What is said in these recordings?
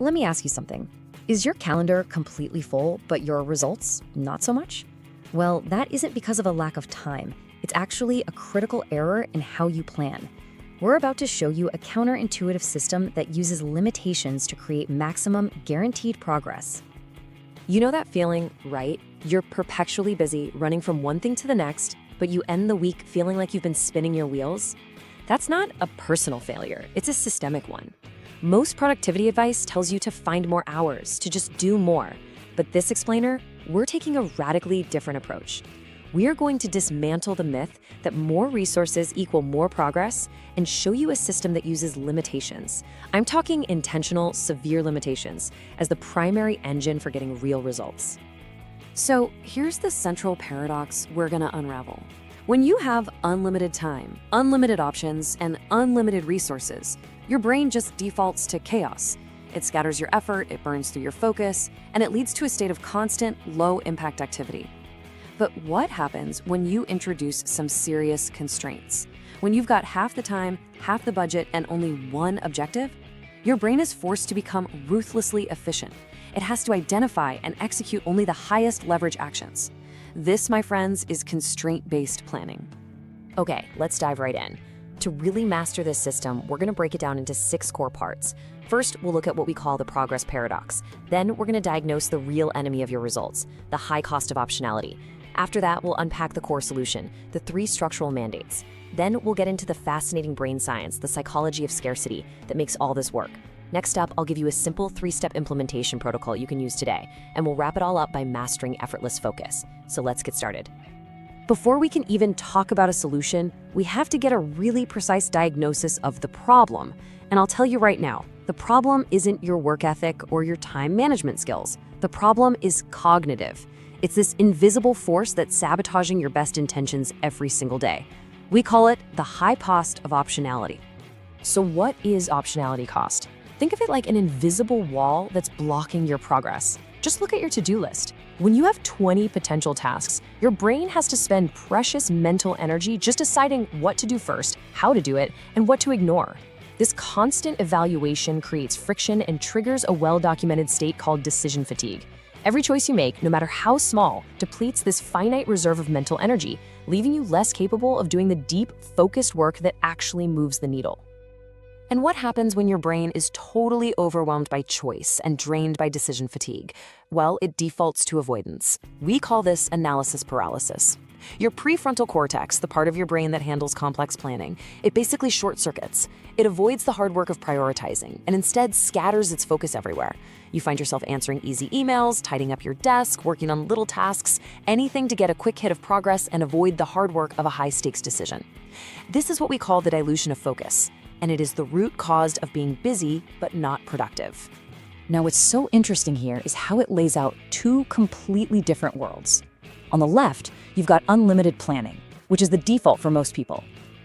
Let me ask you something. Is your calendar completely full, but your results not so much? Well, that isn't because of a lack of time. It's actually a critical error in how you plan. We're about to show you a counterintuitive system that uses limitations to create maximum guaranteed progress. You know that feeling, right? You're perpetually busy, running from one thing to the next, but you end the week feeling like you've been spinning your wheels? That's not a personal failure, it's a systemic one. Most productivity advice tells you to find more hours, to just do more. But this explainer, we're taking a radically different approach. We are going to dismantle the myth that more resources equal more progress and show you a system that uses limitations. I'm talking intentional, severe limitations as the primary engine for getting real results. So here's the central paradox we're going to unravel. When you have unlimited time, unlimited options, and unlimited resources, your brain just defaults to chaos. It scatters your effort, it burns through your focus, and it leads to a state of constant, low-impact activity. But what happens when you introduce some serious constraints? When you've got half the time, half the budget, and only one objective? Your brain is forced to become ruthlessly efficient. It has to identify and execute only the highest leverage actions. This, my friends, is constraint-based planning. Okay, let's dive right in. To really master this system, we're going to break it down into 6 core parts. First, we'll look at what we call the progress paradox. Then, we're going to diagnose the real enemy of your results, the high cost of optionality. After that, we'll unpack the core solution, the 3 structural mandates. Then, we'll get into the fascinating brain science, the psychology of scarcity, that makes all this work. Next up, I'll give you a simple 3-step implementation protocol you can use today, and we'll wrap it all up by mastering effortless focus. So let's get started. Before we can even talk about a solution, we have to get a really precise diagnosis of the problem. And I'll tell you right now, the problem isn't your work ethic or your time management skills. The problem is cognitive. It's this invisible force that's sabotaging your best intentions every single day. We call it the high cost of optionality. So what is optionality cost? Think of it like an invisible wall that's blocking your progress. Just look at your to-do list. When you have 20 potential tasks, your brain has to spend precious mental energy just deciding what to do first, how to do it, and what to ignore. This constant evaluation creates friction and triggers a well-documented state called decision fatigue. Every choice you make, no matter how small, depletes this finite reserve of mental energy, leaving you less capable of doing the deep, focused work that actually moves the needle. And what happens when your brain is totally overwhelmed by choice and drained by decision fatigue? Well, it defaults to avoidance. We call this analysis paralysis. Your prefrontal cortex, the part of your brain that handles complex planning, it basically short circuits. It avoids the hard work of prioritizing and instead scatters its focus everywhere. You find yourself answering easy emails, tidying up your desk, working on little tasks, anything to get a quick hit of progress and avoid the hard work of a high-stakes decision. This is what we call the dilution of focus, and it is the root cause of being busy but not productive. Now, what's so interesting here is how it lays out 2 completely different worlds. On the left, you've got unlimited planning, which is the default for most people.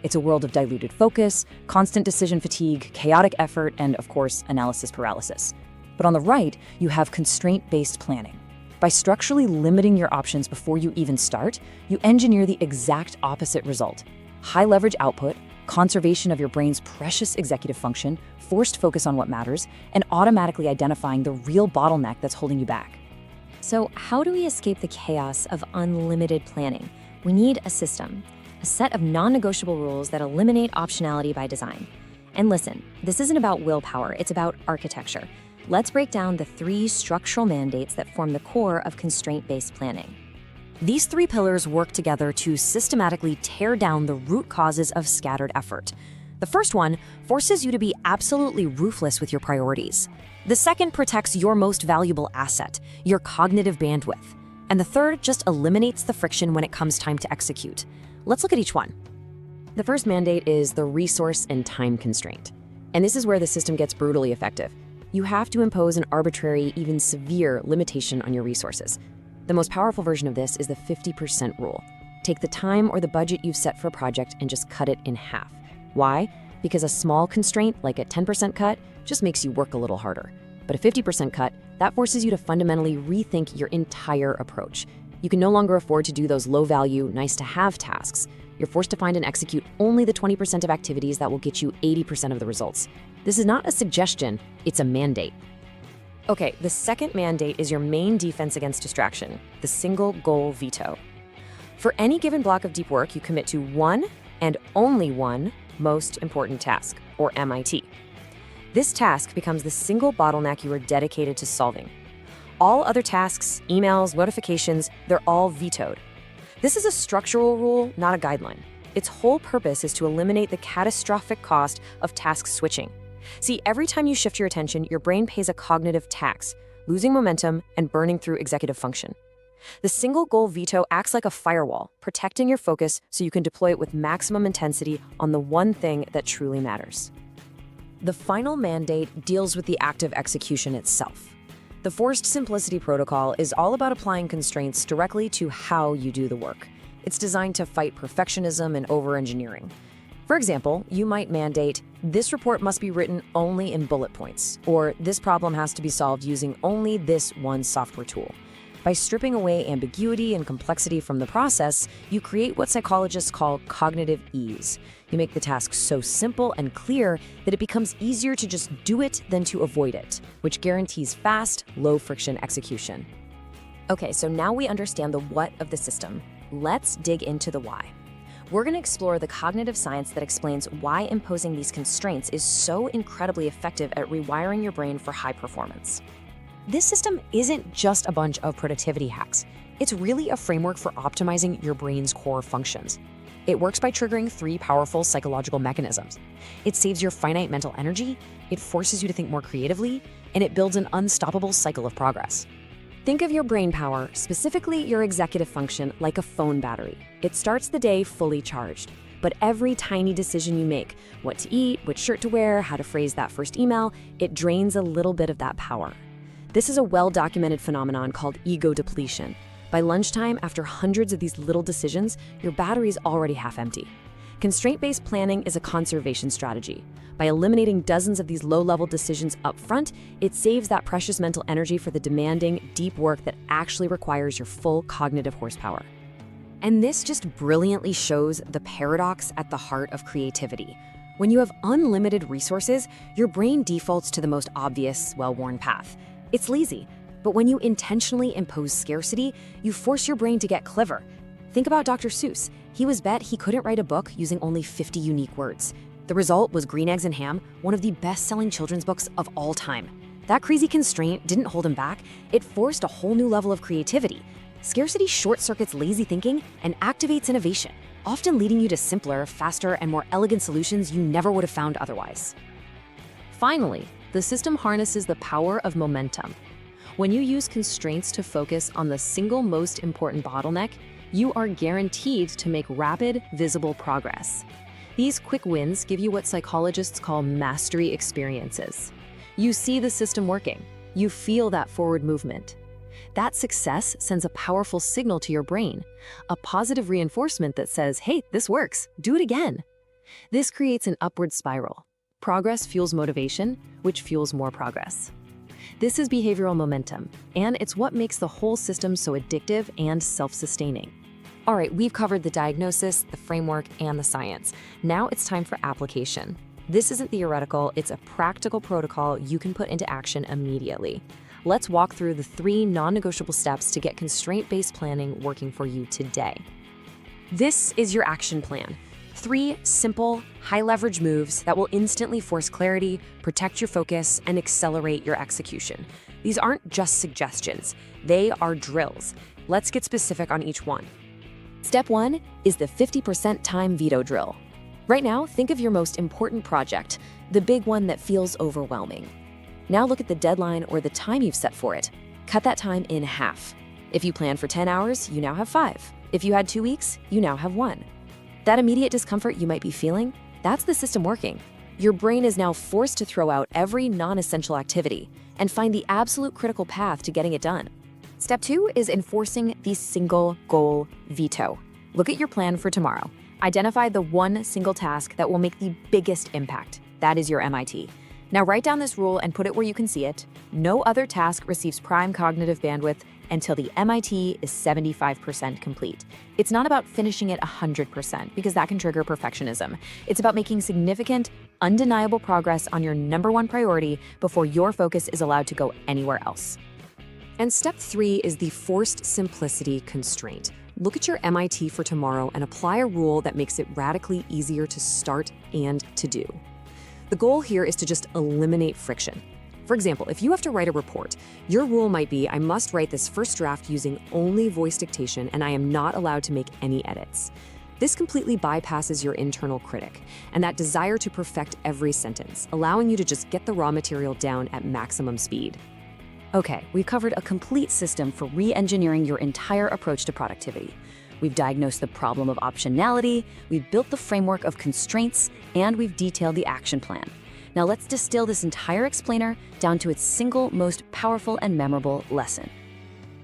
It's a world of diluted focus, constant decision fatigue, chaotic effort, and, of course, analysis paralysis. But on the right, you have constraint-based planning. By structurally limiting your options before you even start, you engineer the exact opposite result: high leverage output, conservation of your brain's precious executive function, forced focus on what matters, and automatically identifying the real bottleneck that's holding you back. So how do we escape the chaos of unlimited planning? We need a system, a set of non-negotiable rules that eliminate optionality by design. And listen, this isn't about willpower, it's about architecture. Let's break down the 3 structural mandates that form the core of constraint-based planning. These 3 pillars work together to systematically tear down the root causes of scattered effort. The first one forces you to be absolutely ruthless with your priorities. The second protects your most valuable asset, your cognitive bandwidth. And the third just eliminates the friction when it comes time to execute. Let's look at each one. The first mandate is the Resource and Time Constraint. And this is where the system gets brutally effective. You have to impose an arbitrary, even severe limitation on your resources. The most powerful version of this is the 50% rule. Take the time or the budget you've set for a project and just cut it in half. Why? Because a small constraint, like a 10% cut, just makes you work a little harder. But a 50% cut, that forces you to fundamentally rethink your entire approach. You can no longer afford to do those low-value, nice-to-have tasks. You're forced to find and execute only the 20% of activities that will get you 80% of the results. This is not a suggestion, it's a mandate. Okay, the second mandate is your main defense against distraction, the single goal veto. For any given block of deep work, you commit to one and only one most important task, or MIT. This task becomes the single bottleneck you are dedicated to solving. All other tasks, emails, notifications, they're all vetoed. This is a structural rule, not a guideline. Its whole purpose is to eliminate the catastrophic cost of task switching. See, every time you shift your attention, your brain pays a cognitive tax, losing momentum and burning through executive function. The single goal veto acts like a firewall, protecting your focus so you can deploy it with maximum intensity on the one thing that truly matters. The final mandate deals with the active execution itself. The Forced Simplicity Protocol is all about applying constraints directly to how you do the work. It's designed to fight perfectionism and over-engineering. For example, you might mandate, this report must be written only in bullet points, or this problem has to be solved using only this one software tool. By stripping away ambiguity and complexity from the process, you create what psychologists call cognitive ease. You make the task so simple and clear that it becomes easier to just do it than to avoid it, which guarantees fast, low-friction execution. Okay, so now we understand the what of the system. Let's dig into the why. We're going to explore the cognitive science that explains why imposing these constraints is so incredibly effective at rewiring your brain for high performance. This system isn't just a bunch of productivity hacks. It's really a framework for optimizing your brain's core functions. It works by triggering 3 powerful psychological mechanisms. It saves your finite mental energy, it forces you to think more creatively, and it builds an unstoppable cycle of progress. Think of your brain power, specifically your executive function, like a phone battery. It starts the day fully charged. But every tiny decision you make, what to eat, which shirt to wear, how to phrase that first email, it drains a little bit of that power. This is a well-documented phenomenon called ego depletion. By lunchtime, after hundreds of these little decisions, your battery's already half empty. Constraint-based planning is a conservation strategy. By eliminating dozens of these low-level decisions up front, it saves that precious mental energy for the demanding, deep work that actually requires your full cognitive horsepower. And this just brilliantly shows the paradox at the heart of creativity. When you have unlimited resources, your brain defaults to the most obvious, well-worn path. It's lazy, but when you intentionally impose scarcity, you force your brain to get clever. Think about Dr. Seuss. He was bet he couldn't write a book using only 50 unique words. The result was Green Eggs and Ham, one of the best-selling children's books of all time. That crazy constraint didn't hold him back. It forced a whole new level of creativity. Scarcity short-circuits lazy thinking and activates innovation, often leading you to simpler, faster, and more elegant solutions you never would have found otherwise. Finally, the system harnesses the power of momentum. When you use constraints to focus on the single most important bottleneck, you are guaranteed to make rapid, visible progress. These quick wins give you what psychologists call mastery experiences. You see the system working. You feel that forward movement. That success sends a powerful signal to your brain, a positive reinforcement that says, hey, this works, do it again. This creates an upward spiral. Progress fuels motivation, which fuels more progress. This is behavioral momentum, and it's what makes the whole system so addictive and self-sustaining. All right, we've covered the diagnosis, the framework, and the science. Now it's time for application. This isn't theoretical, it's a practical protocol you can put into action immediately. Let's walk through the 3 non-negotiable steps to get constraint-based planning working for you today. This is your action plan. 3 simple, high-leverage moves that will instantly force clarity, protect your focus, and accelerate your execution. These aren't just suggestions, they are drills. Let's get specific on each one. Step 1 is the 50% Time Veto Drill. Right now, think of your most important project, the big one that feels overwhelming. Now look at the deadline or the time you've set for it. Cut that time in half. If you plan for 10 hours, you now have 5. If you had 2 weeks, you now have 1. That immediate discomfort you might be feeling, that's the system working. Your brain is now forced to throw out every non-essential activity and find the absolute critical path to getting it done. Step 2 is enforcing the single goal veto. Look at your plan for tomorrow. Identify the one single task that will make the biggest impact. That is your MIT. Now write down this rule and put it where you can see it. No other task receives prime cognitive bandwidth until the MIT is 75% complete. It's not about finishing it 100% because that can trigger perfectionism. It's about making significant, undeniable progress on your number one priority before your focus is allowed to go anywhere else. And step 3 is the Forced Simplicity Constraint. Look at your MIT for tomorrow and apply a rule that makes it radically easier to start and to do. The goal here is to just eliminate friction. For example, if you have to write a report, your rule might be, I must write this first draft using only voice dictation and I am not allowed to make any edits. This completely bypasses your internal critic and that desire to perfect every sentence, allowing you to just get the raw material down at maximum speed. Okay, we've covered a complete system for re-engineering your entire approach to productivity. We've diagnosed the problem of optionality, we've built the framework of constraints, and we've detailed the action plan. Now let's distill this entire explainer down to its single most powerful and memorable lesson.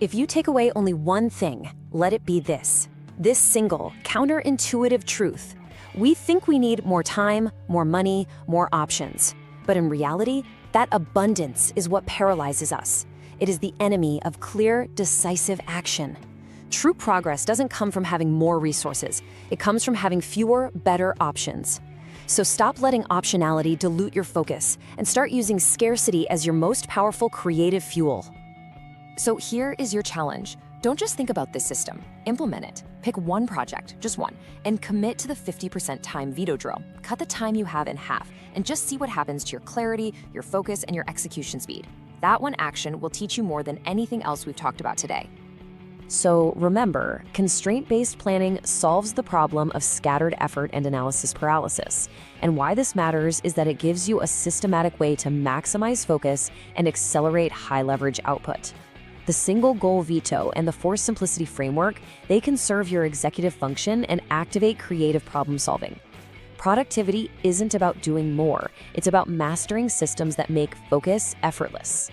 If you take away only one thing, let it be this single, counterintuitive truth. We think we need more time, more money, more options. But in reality, that abundance is what paralyzes us. It is the enemy of clear, decisive action. True progress doesn't come from having more resources. It comes from having fewer, better options. So stop letting optionality dilute your focus and start using scarcity as your most powerful creative fuel. So here is your challenge. Don't just think about this system. Implement it. Pick one project, just one, and commit to the 50% time veto drill. Cut the time you have in half and just see what happens to your clarity, your focus, and your execution speed. That one action will teach you more than anything else we've talked about today. So remember, constraint-based planning solves the problem of scattered effort and analysis paralysis. And why this matters is that it gives you a systematic way to maximize focus and accelerate high-leverage output. The Single Goal Veto and the Forced Simplicity framework, they conserve your executive function and activate creative problem solving. Productivity isn't about doing more, it's about mastering systems that make focus effortless.